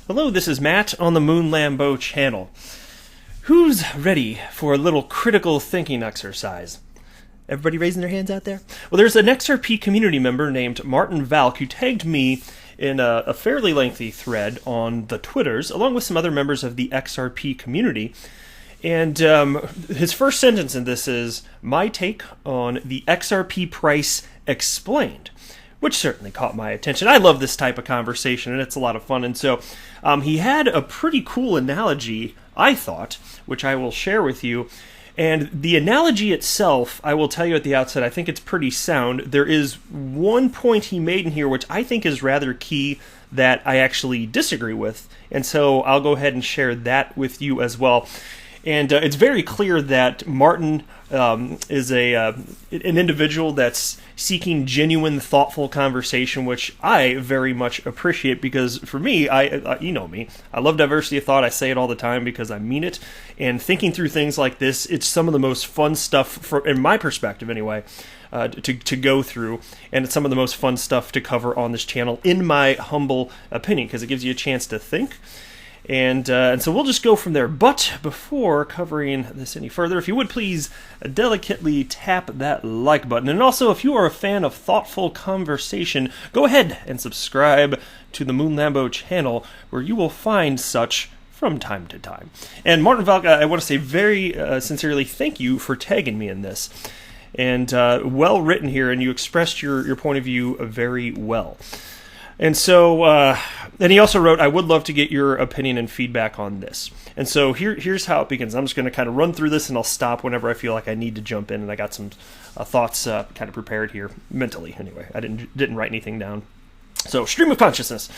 Hello, this is Matt on the Moon Lambeau channel. Who's ready for a little critical thinking exercise? Everybody raising their hands out there? Well, there's an XRP community member named Martin Valk who tagged me in a fairly lengthy thread on the Twitters, along with some other members of the XRP community. And his first sentence in this is, my take on the XRP price explained, which certainly caught my attention. I love this type of conversation, and it's a lot of fun. And so he had a pretty cool analogy, I thought, which I will share with you. And the analogy itself, I will tell you at the outset, I think it's pretty sound. There is one point he made in here which I think is rather key that I actually disagree with. And so I'll go ahead and share that with you as well. And it's very clear that Martin is an individual that's seeking genuine, thoughtful conversation, which I very much appreciate because for me, you know me, I love diversity of thought. I say it all the time because I mean it. And thinking through things like this, it's some of the most fun stuff, in my perspective anyway, to go through. And it's some of the most fun stuff to cover on this channel, in my humble opinion, because it gives you a chance to think. And so we'll just go from there. But before covering this any further, if you would please delicately tap that like button. And also, if you are a fan of thoughtful conversation, go ahead and subscribe to the Moon Lambeau channel, where you will find such from time to time. And Martin Valk, I want to say very sincerely thank you for tagging me in this. And well written here, and you expressed your point of view very well. And so, and he also wrote, I would love to get your opinion and feedback on this. And so here's how it begins. I'm just going to kind of run through this, and I'll stop whenever I feel like I need to jump in. And I got some thoughts kind of prepared here, mentally anyway. I didn't write anything down. So, stream of consciousness.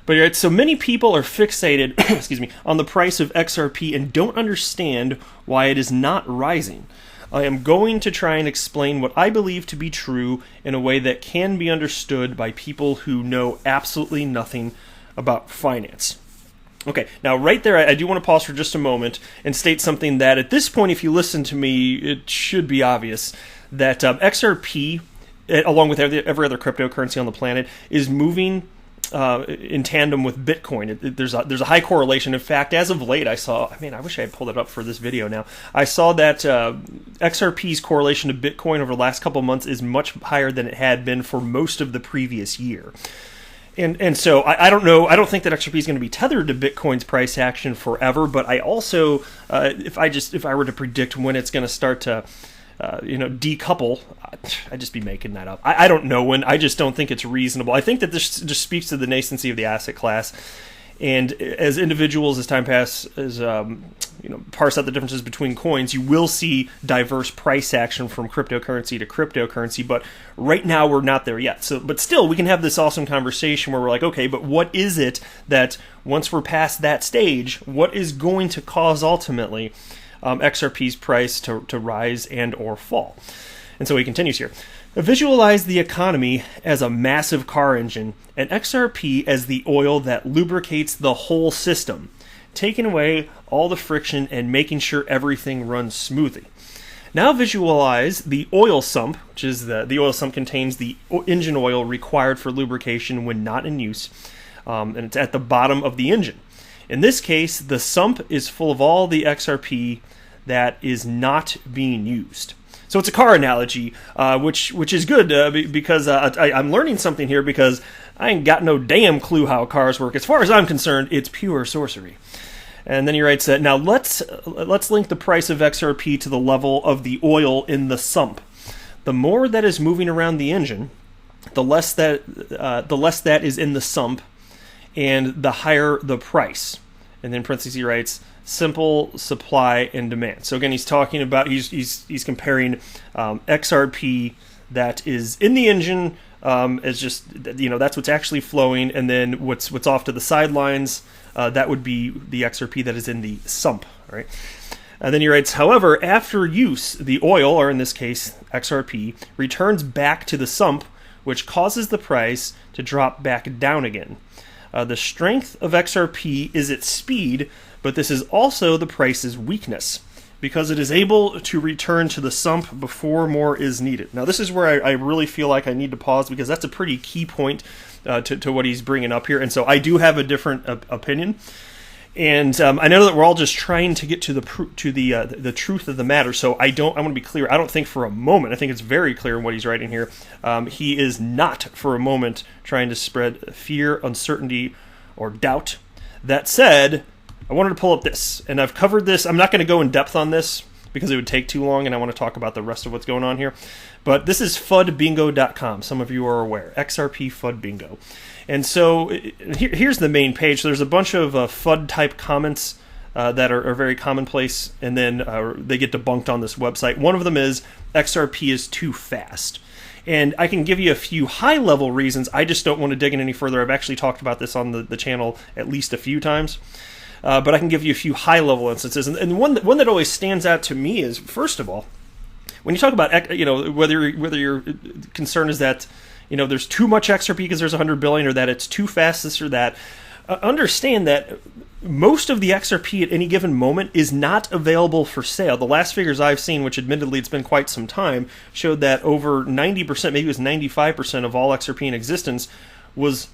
But right, so many people are fixated excuse me, on the price of XRP and don't understand why it is not rising. I am going to try and explain what I believe to be true in a way that can be understood by people who know absolutely nothing about finance. Okay, now right there, I do want to pause for just a moment and state something that at this point, if you listen to me, it should be obvious that XRP, along with every other cryptocurrency on the planet, is moving in tandem with Bitcoin. There's a high correlation. In fact, as of late, I wish I had pulled it up for this video now. I saw that XRP's correlation to Bitcoin over the last couple of months is much higher than it had been for most of the previous year. And so I don't know. I don't think that XRP is going to be tethered to Bitcoin's price action forever. But I also, if I were to predict when it's going to start to decouple, I'd just be making that up. I don't know when. I just don't think it's reasonable. I think that this just speaks to the nascency of the asset class. And as individuals, as time passes, parse out the differences between coins, you will see diverse price action from cryptocurrency to cryptocurrency. But right now, we're not there yet. But still, we can have this awesome conversation where we're like, okay, but what is it that once we're past that stage, what is going to cause ultimately XRP's price to rise and or fall? And so he continues here. Visualize the economy as a massive car engine and XRP as the oil that lubricates the whole system, taking away all the friction and making sure everything runs smoothly. Now visualize the oil sump, which is the oil sump contains the engine oil required for lubrication when not in use, and it's at the bottom of the engine. In this case, the sump is full of all the XRP that is not being used. So it's a car analogy, which is good because I'm learning something here because I ain't got no damn clue how cars work. As far as I'm concerned, it's pure sorcery. And then he writes that, now let's link the price of XRP to the level of the oil in the sump. The more that is moving around the engine, the less that is in the sump, and the higher the price. And then in parentheses he writes, simple supply and demand. So again, he's talking about, he's comparing XRP that is in the engine as just, that's what's actually flowing, and then what's off to the sidelines, that would be the XRP that is in the sump, right? And then he writes, however, after use, the oil, or in this case, XRP, returns back to the sump, which causes the price to drop back down again. The strength of XRP is its speed, but this is also the price's weakness. because it is able to return to the sump before more is needed. Now, this is where I really feel like I need to pause, because that's a pretty key point to what he's bringing up here. And so I do have a different opinion. And I know that we're all just trying to get to the truth of the matter. So I want to be clear. I don't think for a moment, I think it's very clear in what he's writing here. He is not for a moment trying to spread fear, uncertainty, or doubt. That said, I wanted to pull up this, and I've covered this. I'm not going to go in depth on this because it would take too long, and I want to talk about the rest of what's going on here. But this is FUDBingo.com. Some of you are aware. XRP FUD Bingo. And so here's the main page. There's a bunch of FUD-type comments that are very commonplace, and then they get debunked on this website. One of them is, XRP is too fast. And I can give you a few high-level reasons. I just don't want to dig in any further. I've actually talked about this on the channel at least a few times. But I can give you a few high-level instances. And one that always stands out to me is, first of all, when you talk about, whether your concern is that, there's too much XRP because there's 100 billion, or that it's too fast, this or that, understand that most of the XRP at any given moment is not available for sale. The last figures I've seen, which admittedly it's been quite some time, showed that over 90%, maybe it was 95% of all XRP in existence was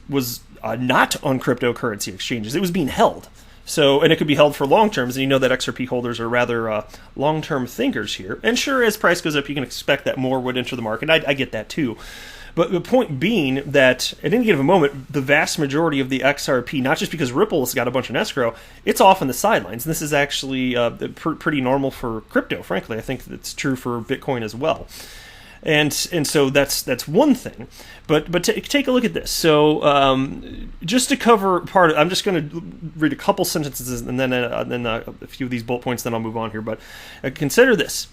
not on cryptocurrency exchanges. It was being held. So, and it could be held for long terms, and you know that XRP holders are rather long-term thinkers here. And sure, as price goes up, you can expect that more would enter the market. I get that too. But the point being that at any given moment, the vast majority of the XRP, not just because Ripple's got a bunch in escrow, it's off on the sidelines. And this is actually pretty normal for crypto, frankly. I think it's true for Bitcoin as well. And so that's one thing. But take a look at this. So just to cover part of, I'm just going to read a couple sentences and then a few of these bullet points, then I'll move on here. But consider this.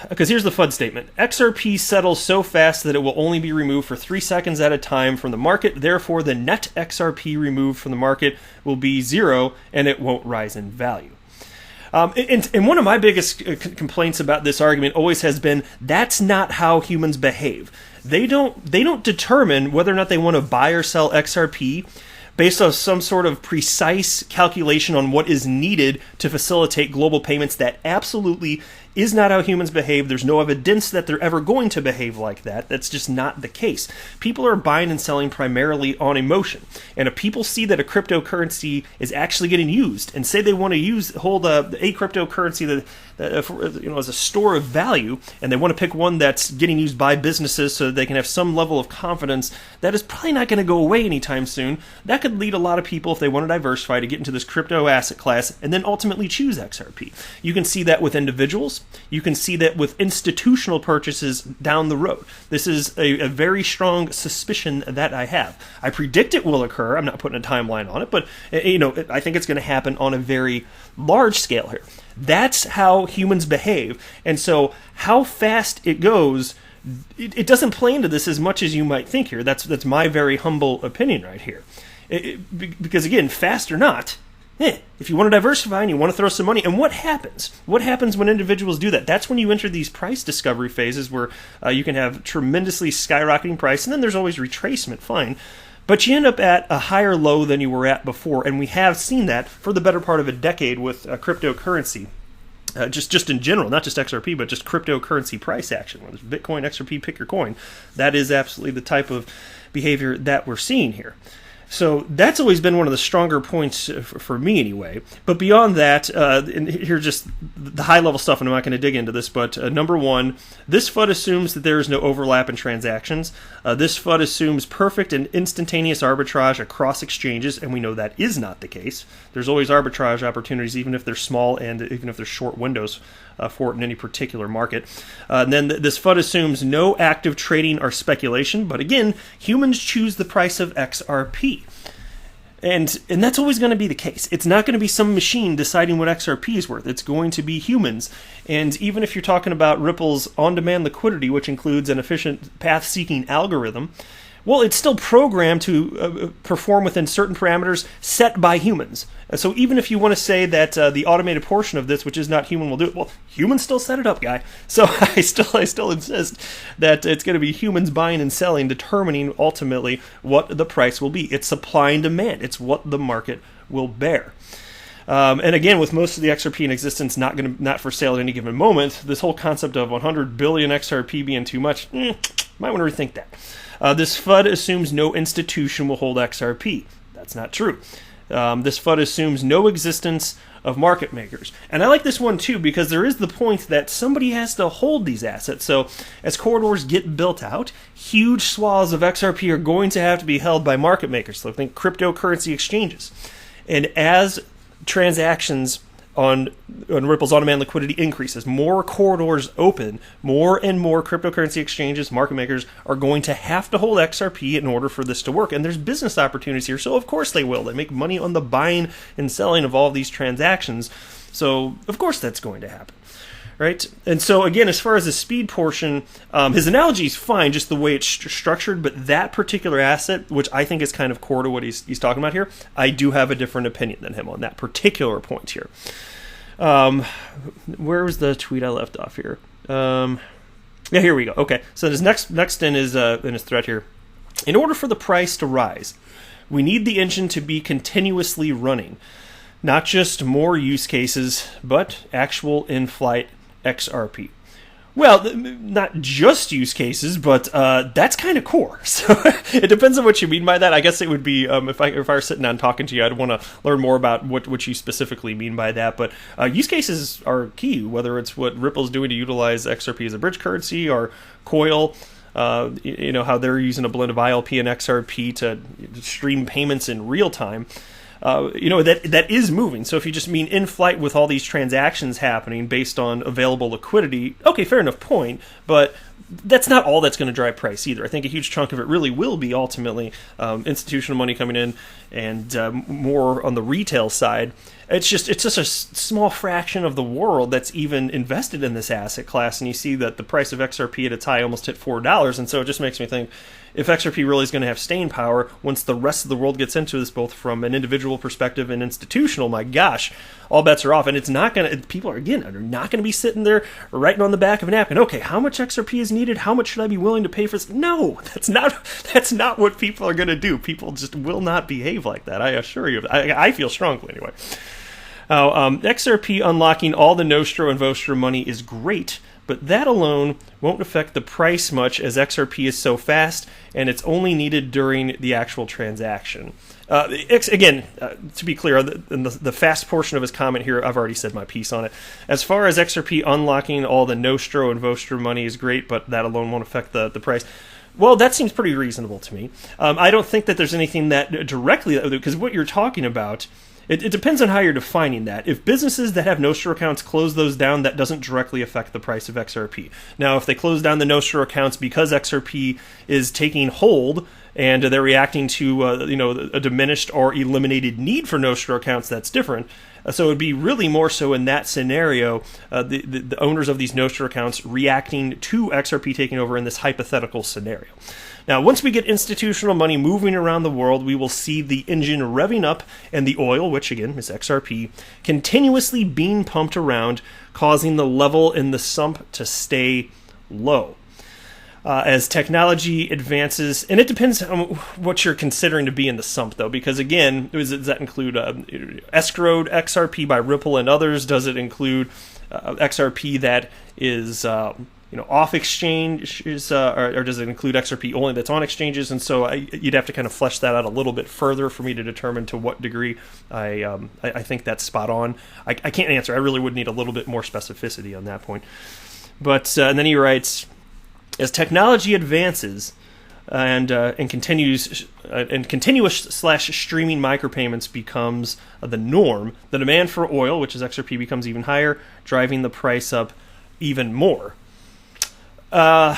Because here's the FUD statement. XRP settles so fast that it will only be removed for 3 seconds at a time from the market. Therefore, the net XRP removed from the market will be 0, and it won't rise in value. And one of my biggest complaints about this argument always has been that's not how humans behave. They don't determine whether or not they want to buy or sell XRP based on some sort of precise calculation on what is needed to facilitate global payments. That absolutely is not how humans behave. There's no evidence that they're ever going to behave like that. That's just not the case. People are buying and selling primarily on emotion. And if people see that a cryptocurrency is actually getting used and say they want to hold a cryptocurrency as a store of value, and they want to pick one that's getting used by businesses so that they can have some level of confidence, that is probably not going to go away anytime soon. That could lead a lot of people, if they want to diversify, to get into this crypto asset class and then ultimately choose XRP. You can see that with individuals. You can see that with institutional purchases down the road. This is a very strong suspicion that I have. I predict it will occur. I'm not putting a timeline on it, but I think it's going to happen on a very large scale here. That's how humans behave. And so how fast it goes, it doesn't play into this as much as you might think here. That's my very humble opinion right here. Because again, fast or not, if you want to diversify and you want to throw some money, and what happens? What happens when individuals do that? That's when you enter these price discovery phases where you can have tremendously skyrocketing price, and then there's always retracement, fine. But you end up at a higher low than you were at before, and we have seen that for the better part of a decade with cryptocurrency. Just in general, not just XRP, but just cryptocurrency price action. Whether it's Bitcoin, XRP, pick your coin. That is absolutely the type of behavior that we're seeing here. So that's always been one of the stronger points for me anyway. But beyond that, and here's just the high-level stuff, and I'm not going to dig into this, but number one, this FUD assumes that there is no overlap in transactions. This FUD assumes perfect and instantaneous arbitrage across exchanges, and we know that is not the case. There's always arbitrage opportunities, even if they're small and even if they're short windows for it in any particular market. And then this FUD assumes no active trading or speculation, but again, humans choose the price of XRP. And that's always going to be the case. It's not going to be some machine deciding what XRP is worth. It's going to be humans. And even if you're talking about Ripple's on-demand liquidity, which includes an efficient path-seeking algorithm, well, it's still programmed to perform within certain parameters set by humans. So even if you want to say that the automated portion of this, which is not human, will do it, well, humans still set it up, guy. So I still insist that it's going to be humans buying and selling, determining ultimately what the price will be. It's supply and demand. It's what the market will bear. And again, with most of the XRP in existence not for sale at any given moment, this whole concept of 100 billion XRP being too much, might want to rethink that. This FUD assumes no institution will hold XRP. That's not true. This FUD assumes no existence of market makers. And I like this one too because there is the point that somebody has to hold these assets. So as corridors get built out, huge swaths of XRP are going to have to be held by market makers. So think cryptocurrency exchanges. And as transactions on Ripple's on-demand liquidity increases, more corridors open, more and more cryptocurrency exchanges, market makers are going to have to hold XRP in order for this to work. And there's business opportunities here, so of course they will. They make money on the buying and selling of all these transactions, so of course that's going to happen. Right? And so again, as far as the speed portion, his analogy is fine, just the way it's structured, but that particular asset, which I think is kind of core to what he's talking about here, I do have a different opinion than him on that particular point here. Where was the tweet I left off here? Yeah, here we go. Okay, so this next in his thread here. In order for the price to rise, we need the engine to be continuously running. Not just more use cases, but actual in-flight XRP. Well, not just use cases, but that's kind of core. So it depends on what you mean by that. I guess it would be if I were sitting down talking to you, I'd want to learn more about what you specifically mean by that. But use cases are key, whether it's what Ripple's doing to utilize XRP as a bridge currency or Coil. How they're using a blend of ILP and XRP to stream payments in real time. That is moving. So if you just mean in flight with all these transactions happening based on available liquidity, okay, fair enough point, but that's not all that's going to drive price either. I think a huge chunk of it really will be ultimately institutional money coming in and more on the retail side. It's just a small fraction of the world that's even invested in this asset class, and you see that the price of XRP at its high almost hit $4, and so it just makes me think, if XRP really is going to have staying power, once the rest of the world gets into this, both from an individual perspective and institutional, my gosh, all bets are off. And it's not going to, people are not going to be sitting there writing on the back of a napkin, okay, how much XRP is needed? How much should I be willing to pay for this? No, that's not what people are going to do. People just will not behave like that. I assure you. I feel strongly anyway. XRP unlocking all the Nostro and Vostro money is great, but that alone won't affect the price much as XRP is so fast and it's only needed during the actual transaction. To be clear, the fast portion of his comment here, I've already said my piece on it. As far as XRP unlocking all the Nostro and Vostro money is great, but that alone won't affect the price. Well, that seems pretty reasonable to me. I don't think that there's anything that directly, because what you're talking about, it depends on how you're defining that. If businesses that have Nostro accounts close those down, that doesn't directly affect the price of XRP. Now, if they close down the Nostro accounts because XRP is taking hold and they're reacting to a diminished or eliminated need for Nostro accounts, that's different. So it would be really more so in that scenario, the owners of these Nostro accounts reacting to XRP taking over in this hypothetical scenario. Now, once we get institutional money moving around the world, we will see the engine revving up and the oil, which again is XRP, continuously being pumped around, causing the level in the sump to stay low. As technology advances, and it depends on what you're considering to be in the sump, though, because again, does that include escrowed XRP by Ripple and others? Does it include XRP that is off exchanges, or does it include XRP only that's on exchanges? And so you'd have to kind of flesh that out a little bit further for me to determine to what degree I think that's spot on. I can't answer. I really would need a little bit more specificity on that point. But and then he writes, as technology advances and continuous streaming micropayments becomes the norm, the demand for oil, which is XRP, becomes even higher, driving the price up even more. Well,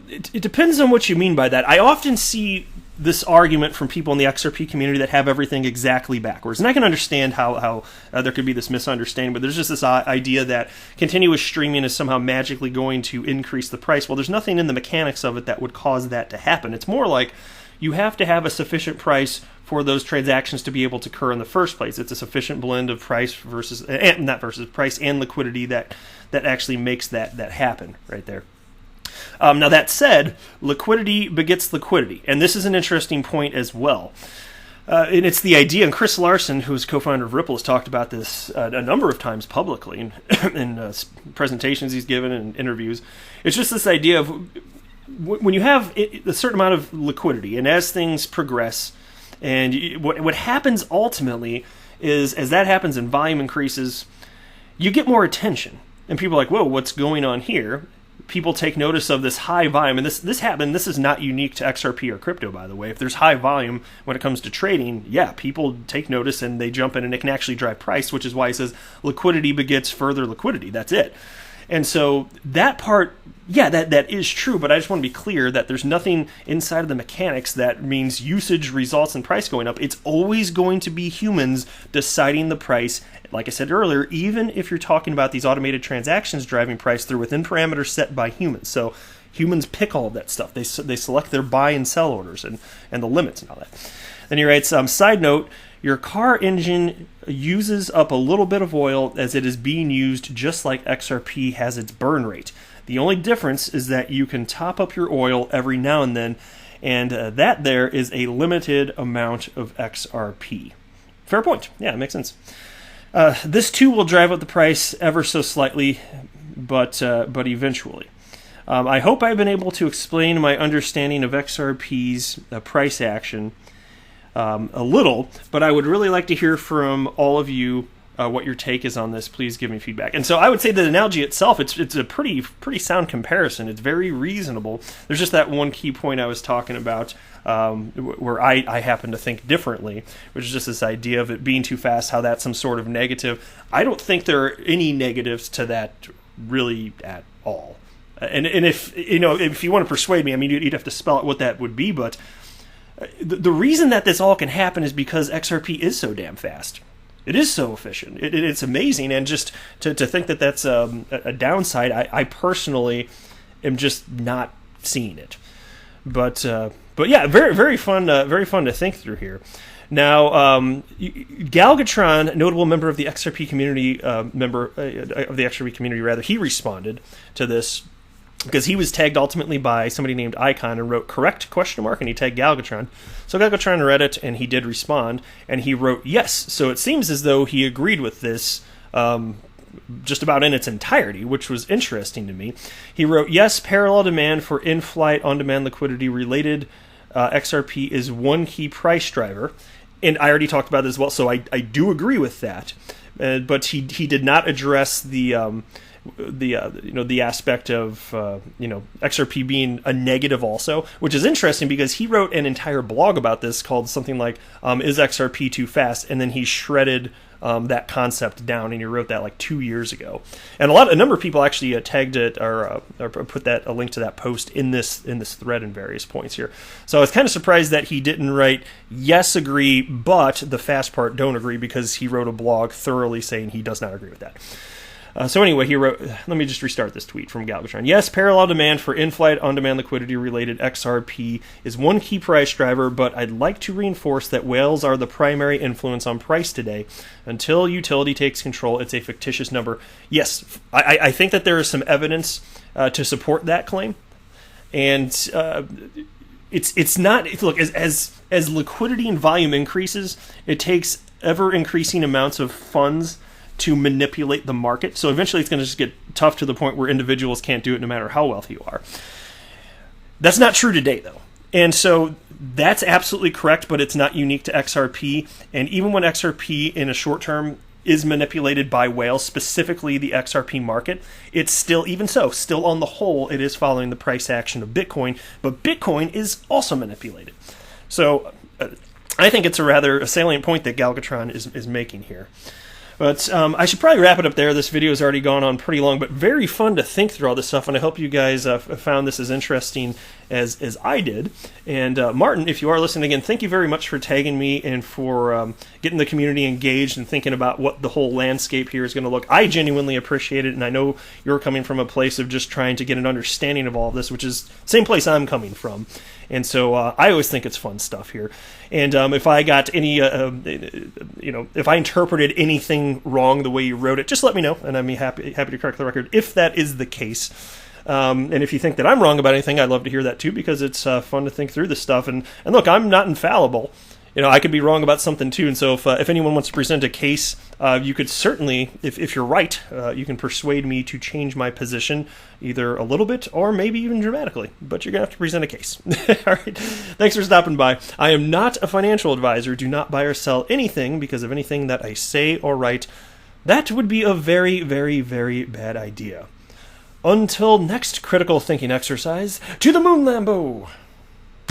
it depends on what you mean by that. I often see this argument from people in the XRP community that have everything exactly backwards. And I can understand how there could be this misunderstanding, but there's just this idea that continuous streaming is somehow magically going to increase the price. Well, there's nothing in the mechanics of it that would cause that to happen. It's more like you have to have a sufficient price for those transactions to be able to occur in the first place. It's a sufficient blend of price price and liquidity that actually makes that happen right there. Now that said, liquidity begets liquidity, and this is an interesting point as well. And it's the idea, and Chris Larson, who's co-founder of Ripple, has talked about this a number of times publicly in presentations he's given and interviews. It's just this idea of when you have a certain amount of liquidity, and as things progress, and what happens ultimately is as that happens and volume increases, you get more attention. And people are like, whoa, what's going on here? People take notice of this high volume, and this happened. This is not unique to XRP or crypto, by the way. If there's high volume when it comes to trading, yeah, people take notice and they jump in, and it can actually drive price, which is why he says liquidity begets further liquidity. That's it. And so that part, yeah, that is true, but I just want to be clear that there's nothing inside of the mechanics that means usage results in price going up. It's always going to be humans deciding the price. Like I said earlier, even if you're talking about these automated transactions driving price, they're within parameters set by humans. So humans pick all of that stuff. They select their buy and sell orders and the limits and all that. Then he writes, side note, your car engine uses up a little bit of oil as it is being used just like XRP has its burn rate. The only difference is that you can top up your oil every now and then, and that there is a limited amount of XRP. Fair point. Yeah, it makes sense. This too will drive up the price ever so slightly, but eventually. I hope I've been able to explain my understanding of XRP's price action a little, but I would really like to hear from all of you what your take is on this. Please give me feedback. And so I would say the analogy itself, it's a pretty sound comparison. It's very reasonable. There's just that one key point I was talking about where I happen to think differently, which is just this idea of it being too fast, how that's some sort of negative. I don't think there are any negatives to that really at all. And if you want to persuade me, I mean, you'd have to spell out what that would be, but the reason that this all can happen is because XRP is so damn fast. It is so efficient. It's amazing, and just to think that that's a downside, I personally am just not seeing it. But yeah, very fun to think through here. Now, Galgatron, notable member of the XRP community, he responded to this, because he was tagged ultimately by somebody named Icon and wrote correct ? And he tagged Galgatron. So Galgatron read it, and he did respond, and he wrote yes. So it seems as though he agreed with this just about in its entirety, which was interesting to me. He wrote, yes, parallel demand for in-flight on-demand liquidity related XRP is one key price driver. And I already talked about this as well, so I do agree with that. But he did not address the aspect of XRP being a negative also, which is interesting because he wrote an entire blog about this called something like is XRP too fast, and then he shredded that concept down, and he wrote that like 2 years ago. And a number of people actually tagged it or put a link to that post in this thread in various points here. So I was kind of surprised that he didn't write yes, agree, but the fast part don't agree, because he wrote a blog thoroughly saying he does not agree with that. So anyway, he wrote, let me just restart this tweet from Galvatron. Yes, parallel demand for in-flight on-demand liquidity related XRP is one key price driver, but I'd like to reinforce that whales are the primary influence on price today. Until utility takes control, it's a fictitious number. Yes, I think that there is some evidence to support that claim. And it's not, look, as liquidity and volume increases, it takes ever-increasing amounts of funds to manipulate the market. So eventually it's going to just get tough to the point where individuals can't do it no matter how wealthy you are. That's not true today, though. And so that's absolutely correct, but it's not unique to XRP. And even when XRP in a short term is manipulated by whales, specifically the XRP market, it's still, even so, still on the whole, it is following the price action of Bitcoin, but Bitcoin is also manipulated. So I think it's a salient point that Galgatron is making here. But I should probably wrap it up there. This video has already gone on pretty long, but very fun to think through all this stuff, and I hope you guys found this as interesting as I did. And Martin, if you are listening again, thank you very much for tagging me and for getting the community engaged and thinking about what the whole landscape here is going to look. I genuinely appreciate it, and I know you're coming from a place of just trying to get an understanding of all of this, which is the same place I'm coming from. And so I always think it's fun stuff here. And if I got any, if I interpreted anything wrong the way you wrote it, just let me know, and I'd be happy to correct the record if that is the case. And if you think that I'm wrong about anything, I'd love to hear that too, because it's fun to think through this stuff. And look, I'm not infallible. I could be wrong about something too, and so if anyone wants to present a case, you could certainly, if you're right, you can persuade me to change my position either a little bit or maybe even dramatically, but you're going to have to present a case. All right, thanks for stopping by. I am not a financial advisor. Do not buy or sell anything because of anything that I say or write. That would be a very, very, very bad idea. Until next critical thinking exercise, to the moon, Lambo!